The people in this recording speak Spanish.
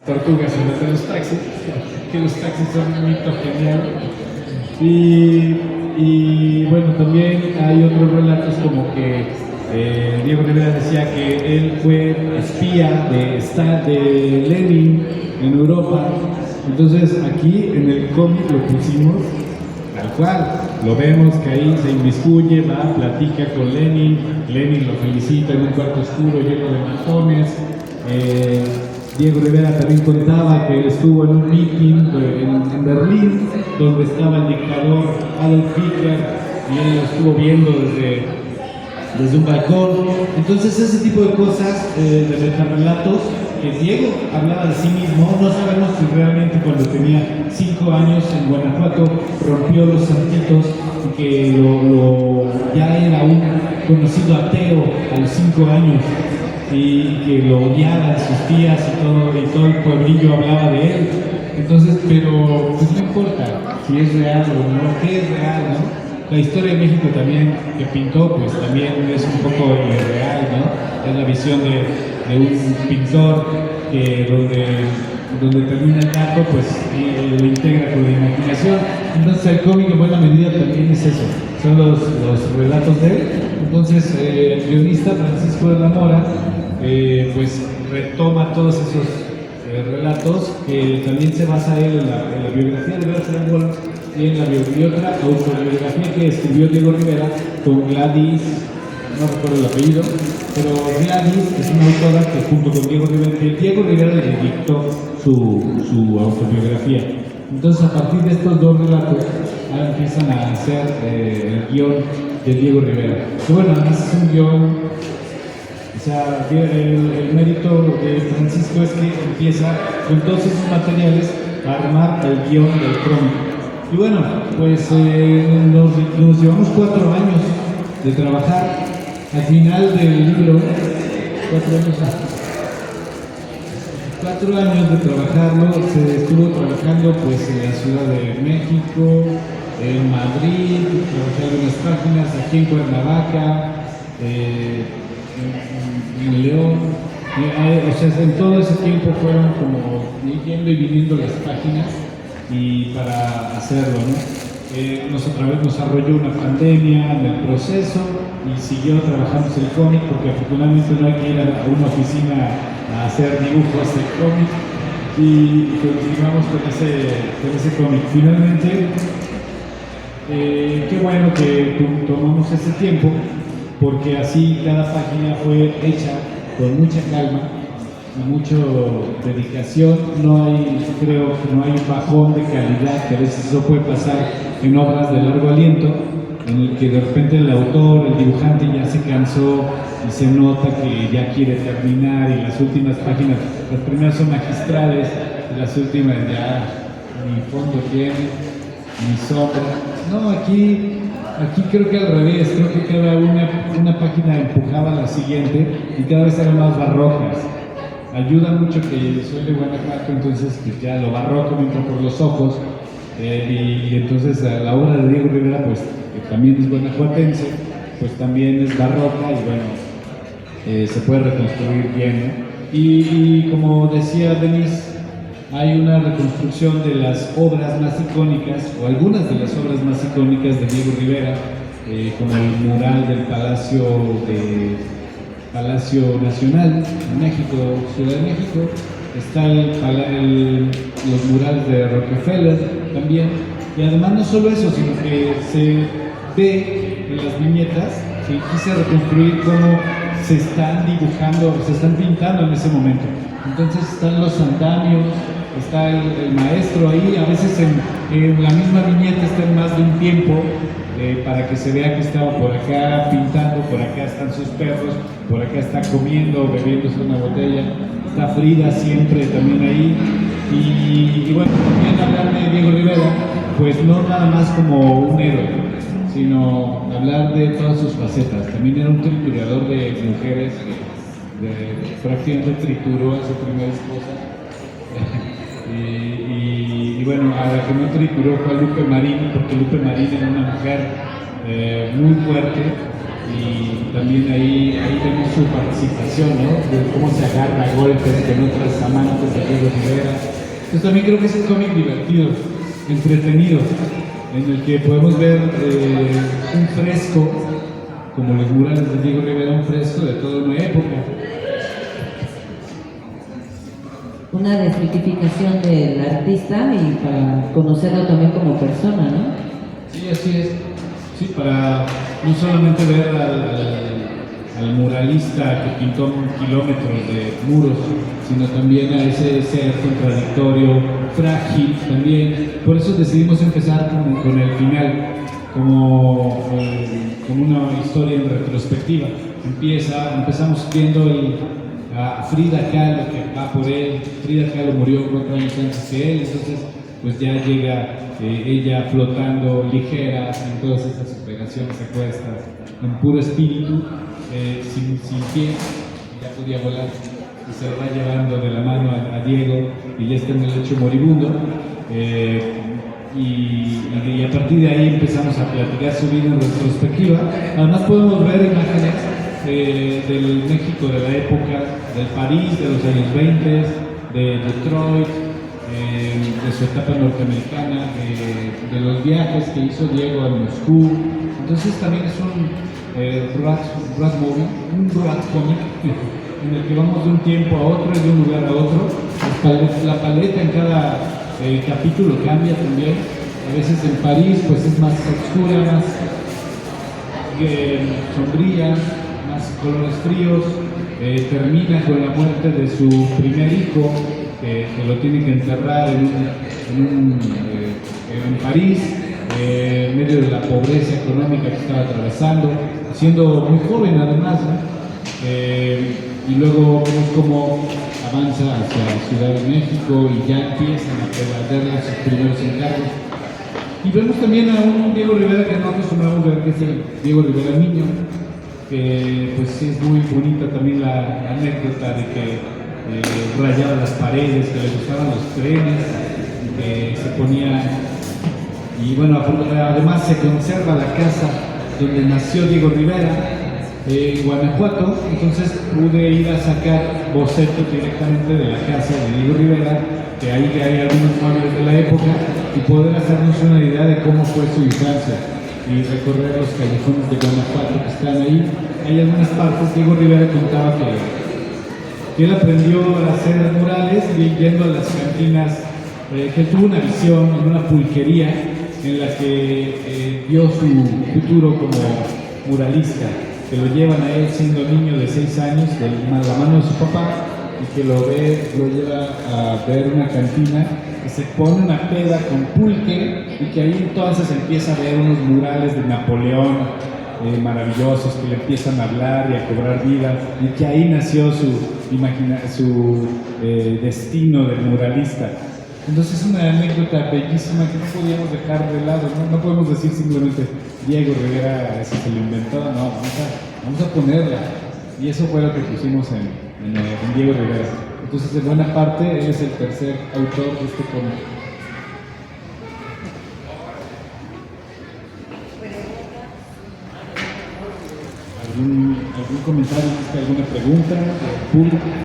tortugas en vez de los taxis, que los taxis son un mito genial. Y bueno, también hay otros relatos como que Diego Rivera decía que él fue espía de Lenin en Europa. Entonces aquí en el cómic lo pusimos tal cual, lo vemos que ahí se inmiscuye, va, platica con Lenin, Lenin lo felicita en un cuarto oscuro lleno de matones. Diego Rivera también contaba que él estuvo en un meeting en Berlín, donde estaba el dictador Adolf Hitler, y él lo estuvo viendo desde un balcón. Entonces ese tipo de cosas, de metarrelatos, que Diego hablaba de sí mismo, no sabemos si realmente cuando tenía 5 años en Guanajuato rompió los santitos y que ya era un conocido ateo a los 5 años y que lo odiaban sus tías y todo el pueblillo hablaba de él. Entonces, pero pues no importa si es real o no, qué es real, ¿no? La historia de México también que pintó, pues también es un poco irreal, ¿no? Es la visión de un pintor que donde termina el dato, pues lo integra con la imaginación. Entonces el cómic en buena medida también es eso, son los relatos de él. Entonces el guionista Francisco de la Mora pues retoma todos esos relatos, que también se basa él en la biografía de Bertrand Wolff y en la otra autobiografía que escribió Diego Rivera con Gladys, no recuerdo el apellido, pero Gladys es una autora que junto con Diego Rivera le dictó su autobiografía. Entonces a partir de estos dos relatos ahora empiezan a hacer el guión de Diego Rivera. Que bueno, además es un guión. O sea, el mérito de Francisco es que empieza con todos esos materiales a armar el guión del cómic. Y bueno, pues nos llevamos 4 años de trabajar. Al final del libro, 4 años de trabajarlo, se estuvo trabajando pues en la Ciudad de México, en Madrid, trabajé algunas páginas, aquí en Cuernavaca, en León, o sea, en todo ese tiempo fueron como yendo y viniendo las páginas y para hacerlo, ¿no? Otra vez nos arrolló una pandemia en el proceso y siguió trabajando el cómic, porque afortunadamente no hay que ir a una oficina a hacer dibujos de cómic, y continuamos con ese cómic. Finalmente, qué bueno que tomamos ese tiempo, porque así cada página fue hecha con mucha calma y mucha dedicación. Creo que no hay un bajón de calidad, que a veces eso puede pasar en obras de largo aliento, en el que de repente el autor, el dibujante ya se cansó y se nota que ya quiere terminar, y las últimas páginas, las primeras son magistrales, y las últimas ya ni fondo tienen, ni sombra. No, aquí creo que al revés, creo que cada una página empujaba a la siguiente y cada vez eran más barrocas. Ayuda mucho que soy de Guanajuato, entonces pues ya lo barroco me entra por los ojos, y entonces a la obra de Diego Rivera, pues que también es guanajuatense, pues también es barroca, y bueno, se puede reconstruir bien, ¿no? Y como decía Denis, hay una reconstrucción de las obras más icónicas, o algunas de las obras más icónicas de Diego Rivera, como el mural del Palacio Nacional en México, Ciudad de México. Está los murales de Rockefeller también, y además no solo eso, sino que se ve en las viñetas que quise reconstruir cómo se están dibujando, se están pintando en ese momento. Entonces están los andamios, está el maestro ahí, a veces en la misma viñeta está en más de un tiempo, para que se vea que estaba por acá pintando, por acá están sus perros, por acá está comiendo, bebiéndose una botella, está Frida siempre también ahí. Y bueno, también hablar de Diego Rivera, pues no nada más como un héroe, sino hablar de todas sus facetas. También era un triturador de mujeres, prácticamente trituró a su primera esposa. Y bueno, a la que no trituró fue a Lupe Marín, porque Lupe Marín era una mujer muy fuerte, y también ahí vemos su participación, ¿no? De cómo se agarra a golpes con otras amantes de Diego Rivera. Entonces también creo que es un cómic divertido, entretenido, en el que podemos ver un fresco, como los murales de Diego Rivera, un fresco de toda una época. Una desmitificación del artista y para conocerlo también como persona, ¿no? Sí, así es. Sí, para no solamente ver al muralista que pintó kilómetros de muros, sino también a ese ser contradictorio, frágil también. Por eso decidimos empezar con el final, como una historia en retrospectiva. Empezamos viendo a Frida Kahlo, que va por él. Frida Kahlo murió 4 años antes que él, entonces pues ya llega ella flotando ligera en todas esas operaciones, acuesta en puro espíritu, sin pie, ya podía volar, y se va llevando de la mano a Diego, y ya está en el lecho moribundo, y a partir de ahí empezamos a platicar su vida en retrospectiva. Además podemos ver imágenes del México de la época, del París de los años 20, de Detroit, de su etapa norteamericana, de los viajes que hizo Diego a Moscú. Entonces también es un rat movie, un rat comic, en el que vamos de un tiempo a otro y de un lugar a otro. La paleta en cada capítulo cambia también. A veces en París pues es más oscura, más sombría, más colores fríos. Termina con la muerte de su primer hijo, que lo tiene que enterrar en París, en medio de la pobreza económica que estaba atravesando, siendo muy joven además, ¿no? Y luego vemos cómo avanza hacia Ciudad de México y ya empiezan a perderle sus primeros encargos. Y vemos también a un Diego Rivera que no acostumbramos ver, que es el Diego Rivera niño, que pues es muy bonita también la anécdota de que rayaba las paredes, que le gustaban los trenes, que se ponía, y bueno, además se conserva la casa donde nació Diego Rivera, en Guanajuato. Entonces pude ir a sacar bocetos directamente de la casa de Diego Rivera, que ahí hay algunos muebles de la época, y poder hacernos una idea de cómo fue su infancia y recorrer los callejones de Guanajuato que están ahí. Hay algunas partes. Diego Rivera contaba que él aprendió a hacer murales yendo a las cantinas, que él tuvo una visión en una pulquería en la que vio su futuro como muralista, que lo llevan a él siendo niño de 6 años, de la mano de su papá, y que lo lleva a ver una cantina, que se pone una peda con pulque, y que ahí entonces empieza a ver unos murales de Napoleón maravillosos, que le empiezan a hablar y a cobrar vida, y que ahí nació su destino de muralista. Entonces es una anécdota bellísima que no podíamos dejar de lado, no podemos decir simplemente Diego Rivera eso se lo inventó, no, vamos a ponerla, y eso fue lo que pusimos en Diego Rivera. Entonces en buena parte él es el tercer autor de este cómic. ¿Algún comentario, alguna pregunta?